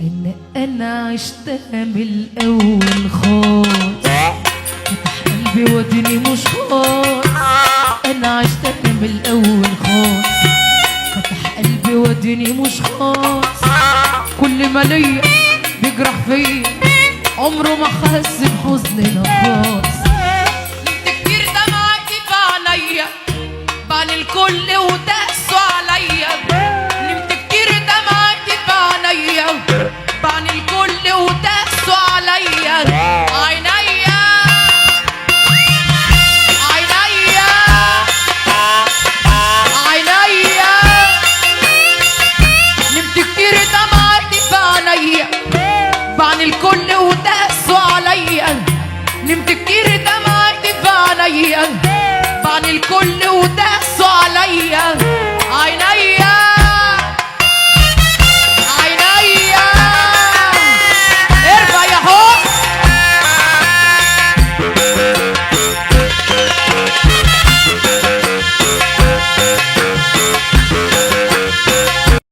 ان انا عشتها من الاول خالص، فتح قلبي ودني مش خالص. انا عشتها من الاول خالص، فتح قلبي ودني مش خالص. كل ما ليا بيجرح فيا عمره ما حس بحزننا خالص. نمت كتير دمعتي في عينيا بعد الكل وداسوا عليا. نمت كتير دمعتي في عينيا بعد الكل وداسوا عليا. عينيا عينيا عينيا، نمت كتير دمعتي في عينيا بعد الكل وداسوا عليا. نمت كتير دمعتي في عينيا بعد الكل وداسوا عليا.